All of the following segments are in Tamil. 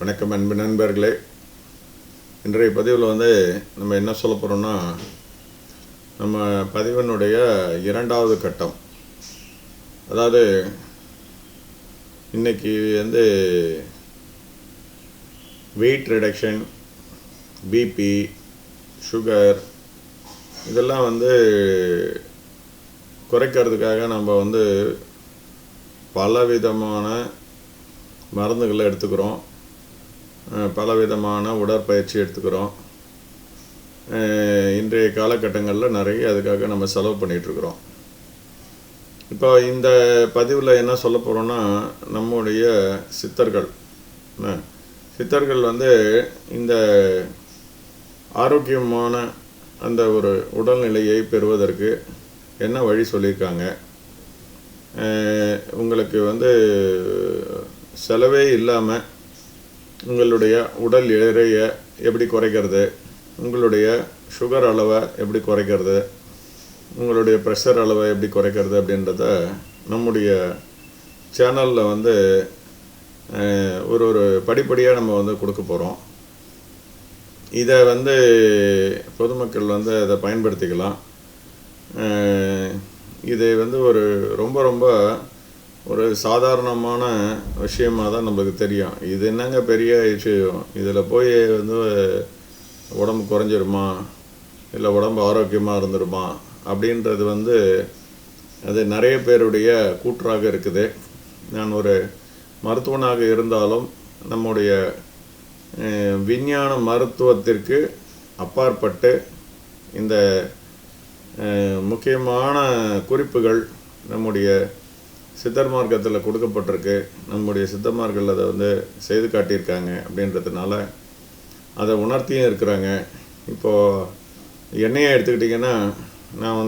வணக்கம் அன்பு நண்பர்களே. இன்றைய பதிவில் நம்ம என்ன சொல்ல போகிறோம்னா, நம்ம பதிவினுடைய இரண்டாவது கட்டம். அதாவது இன்றைக்கி வெயிட் ரிடக்ஷன், பிபி, சுகர் இதெல்லாம் குறைக்கிறதுக்காக நம்ம பலவிதமான மருந்துகளை எடுத்துக்கிறோம், பலவிதமான உடற்பயிற்சி எடுத்துக்கிறோம். இன்றைய காலகட்டங்களில் நிறைய அதுக்காக நம்ம செலவு பண்ணிகிட்ருக்குறோம். இப்போ இந்த பதிவில் என்ன சொல்ல போகிறோன்னா, நம்முடைய சித்தர்கள் இந்த ஆரோக்கியமான அந்த ஒரு உடல்நிலையை பெறுவதற்கு என்ன வழி சொல்லியிருக்காங்க. உங்களுக்கு செலவே இல்லாமல் உங்களுடைய உடல் எடையை எப்படி குறைக்கிறது, உங்களுடைய சுகர் அளவை எப்படி குறைக்கிறது, உங்களுடைய ப்ரெஷர் அளவை எப்படி குறைக்கிறது அப்படின்றத நம்முடைய சேனலில் ஒரு படிப்படியாக நம்ம கொடுக்க போகிறோம். இதை பொதுமக்கள் அதை பயன்படுத்திக்கலாம். இது ஒரு ரொம்ப ஒரு சாதாரணமான விஷயமாக தான் நம்மளுக்கு தெரியும். இது என்னங்க பெரிய விஷயம், இதில் போய் உடம்பு குறைஞ்சிருமா, இல்லை உடம்பு ஆரோக்கியமாக இருந்துருமா அப்படின்றது அது நிறைய பேருடைய கூற்றாக இருக்குது. நான் ஒரு மருத்துவனாக இருந்தாலும் நம்முடைய விஞ்ஞான மருத்துவத்திற்கு அப்பாற்பட்டு இந்த முக்கியமான குறிப்புகள் நம்முடைய சித்தர் மார்க்கத்தில் கொடுக்கப்பட்டிருக்கு. நம்முடைய சித்தமார்கள் அதை செய்து காட்டியிருக்காங்க. அப்படின்றதுனால அதை உணர்த்தியும் இருக்கிறாங்க. இப்போது என்னையே எடுத்துக்கிட்டிங்கன்னா, நான்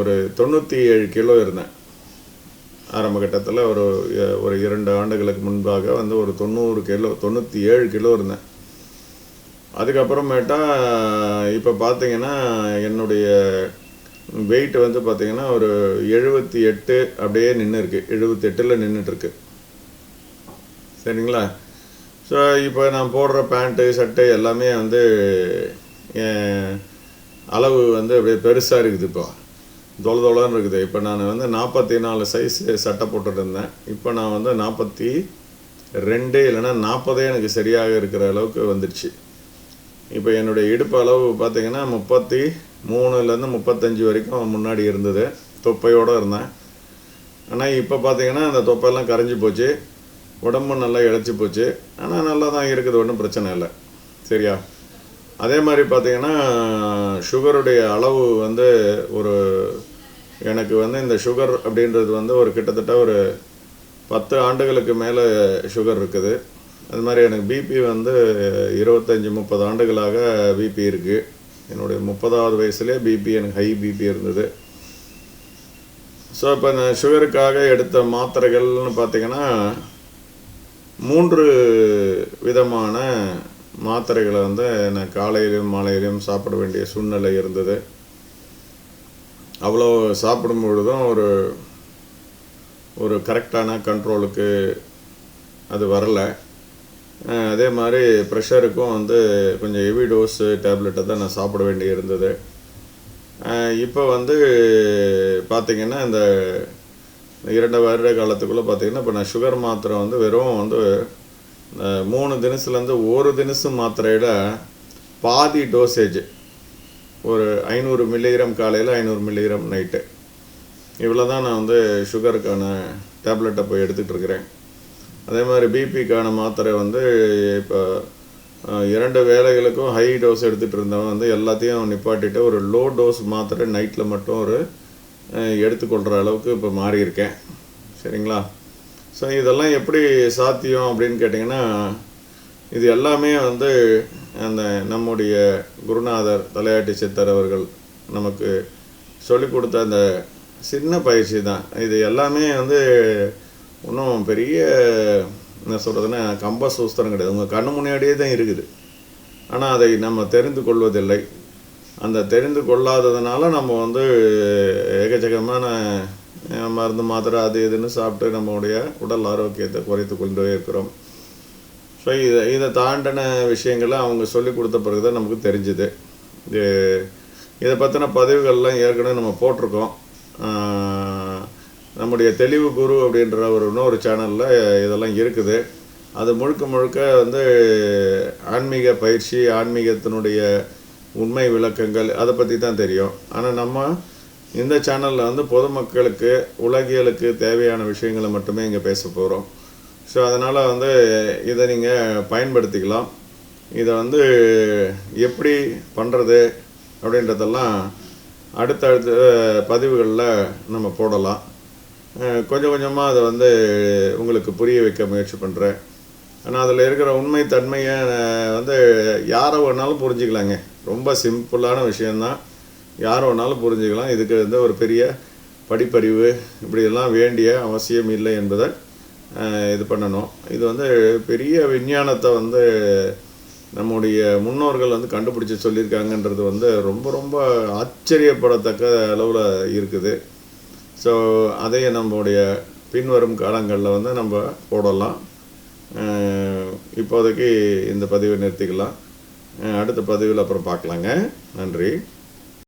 ஒரு 97 கிலோ இருந்தேன் ஆரம்ப கட்டத்தில். ஒரு 2 ஆண்டுகளுக்கு முன்பாக ஒரு 97 கிலோ இருந்தேன். அதுக்கப்புறமேட்டா இப்போ பார்த்தீங்கன்னா என்னுடைய வெயிட் பார்த்தீங்கன்னா ஒரு 78 அப்படியே நின்று இருக்குது, 78ல் நின்றுட்டுருக்கு. சரிங்களா? ஸோ இப்போ நான் போடுற பேண்ட்டு சட்டை எல்லாமே அளவு அப்படியே பெருசாக இருக்குது. இப்போ தொலைன்னு இருக்குது. இப்போ நான் 44 சைஸ் சட்டை போட்டுட்டு இருந்தேன். இப்போ நான் 42 இல்லைன்னா 40 எனக்கு சரியாக இருக்கிற அளவுக்கு வந்துடுச்சு. இப்போ என்னுடைய இடுப்பு அளவு பார்த்திங்கன்னா 33லேருந்து 35 வரைக்கும் முன்னாடி இருந்தது. தொப்பையோடு இருந்தேன். ஆனால் இப்போ பார்த்திங்கன்னா அந்த தொப்பையெல்லாம் கரைஞ்சி போச்சு, உடம்பு நல்லா இழைச்சி போச்சு. ஆனால் நல்லா தான் இருக்குது, ஒன்றும் பிரச்சனை இல்லை. சரியா? அதே மாதிரி பார்த்திங்கன்னா சுகருடைய அளவு எனக்கு இந்த சுகர் அப்படின்றது ஒரு கிட்டத்தட்ட ஒரு 10 ஆண்டுகளுக்கு மேலே சுகர் இருக்குது. அது மாதிரி எனக்கு பிபி 25-30 ஆண்டுகளாக பிபி இருக்குது. என்னுடைய 30வது வயசுலேயே பிபி, எனக்கு ஹை பிபி இருந்தது. ஸோ இப்போ நான் சுகருக்காக எடுத்த மாத்திரைகள்னு பார்த்திங்கன்னா 3 விதமான மாத்திரைகளை நான் காலையிலையும் மாலையிலையும் சாப்பிட வேண்டிய சூழ்நிலை இருந்தது. அவ்வளோ சாப்பிடும் பொழுதும் ஒரு கரெக்டான கண்ட்ரோலுக்கு அது வரலை. அதே மாதிரி ப்ரெஷருக்கும் கொஞ்சம் ஹெவி டோஸு டேப்லெட்டை தான் நான் சாப்பிட வேண்டி இருந்தது. இப்போ பார்த்திங்கன்னா இந்த 2 வருட காலத்துக்குள்ளே பார்த்திங்கன்னா இப்போ நான் சுகர் மாத்திரை வெறும் 3 தினசுலேருந்து 1 தினசு மாத்திரையில் பாதி டோசேஜ், ஒரு 500 மில்லிகிராம் காலையில் 500 மில்லிகிராம் நைட்டு, இவ்வளோ தான் நான் சுகருக்கான டேப்லெட்டை போய் எடுத்துகிட்டு இருக்கிறேன். அதே மாதிரி பிபிக்கான மாத்திரை இப்போ 2 வேளைகளுக்கும் ஹை டோஸ் எடுத்துகிட்டு இருந்தவன் எல்லாத்தையும் நிப்பாட்டிட்டு ஒரு லோ டோஸ் மாத்திரை நைட்டில் மட்டும் எடுத்துக்கொள்கிற அளவுக்கு இப்போ மாறியிருக்கேன். சரிங்களா? ஸோ இதெல்லாம் எப்படி சாத்தியம் அப்படின்னு கேட்டிங்கன்னா, இது எல்லாமே அந்த நம்முடைய குருநாதர் தலையாட்டி சித்தர் அவர்கள் நமக்கு சொல்லிக் கொடுத்த அந்த சின்ன பயிற்சி தான். இது எல்லாமே ஒன்றும் பெரிய என்ன சொல்கிறதுன்னா கம்பசூஸ்திரம் கிடையாது. உங்கள் கண்ணு முன்னாடியே தான் இருக்குது. ஆனால் அதை நம்ம தெரிந்து கொள்வதில்லை. அந்த தெரிந்து கொள்ளாததுனால நம்ம எக்கச்சக்கமான மருந்து மாத்திரை அது இதுன்னு சாப்பிட்டு நம்மளுடைய உடல் ஆரோக்கியத்தை குறைத்து கொண்டே இருக்கிறோம். ஸோ இதை தாண்டின விஷயங்களை அவங்க சொல்லி கொடுத்த பிறகு தான் நமக்கு தெரிஞ்சுது. இதை பற்றின பதிவுகள்லாம் ஏற்கனவே நம்ம போட்டிருக்கோம். நம்முடைய தெளிவு குரு அப்படின்ற இன்னொரு சேனலில் இதெல்லாம் இருக்குது. அது முழுக்க முழுக்க வந்து ஆன்மீக பயிற்சி, ஆன்மீகத்தினுடைய உண்மை விளக்கங்கள் அதை பற்றி தான் தெரியும். ஆனால் நம்ம இந்த சேனலில் வந்து பொதுமக்களுக்கு, உலகியலுக்கு தேவையான விஷயங்களை மட்டுமே இங்கே பேச போகிறோம். ஸோ அதனால் வந்து இதை நீங்கள் பயன்படுத்திக்கலாம். இதை வந்து எப்படி பண்ணுறது அப்படின்றதெல்லாம் அடுத்தடுத்த பதிவுகளில் நம்ம போடலாம். கொஞ்சம் கொஞ்சமாக அதை வந்து உங்களுக்கு புரிய வைக்க முயற்சி பண்ணுறேன். ஆனால் அதில் இருக்கிற உண்மை தன்மையை வந்து யாரை வேணாலும் புரிஞ்சுக்கலாங்க. ரொம்ப சிம்பிளான விஷயந்தான், யாரை வேணாலும் புரிஞ்சுக்கலாம். இதுக்கு வந்து ஒரு பெரிய படிப்பறிவு இப்படியெல்லாம் வேண்டிய அவசியம் இல்லை என்பதை இது பண்ணணும். இது வந்து பெரிய விஞ்ஞானத்தை வந்து நம்முடைய முன்னோர்கள் வந்து கண்டுபிடிச்சி சொல்லியிருக்காங்கன்றது வந்து ரொம்ப ரொம்ப ஆச்சரியப்படத்தக்க அளவில் இருக்குது. ஸோ அதையே நம்முடைய பின்வரும் காலங்களில் வந்து நம்ம போடலாம். இப்போதைக்கு இந்த பதிவை நிறுத்திக்கலாம். அடுத்த பதிவில் அப்புறம் பார்க்கலாங்க. நன்றி.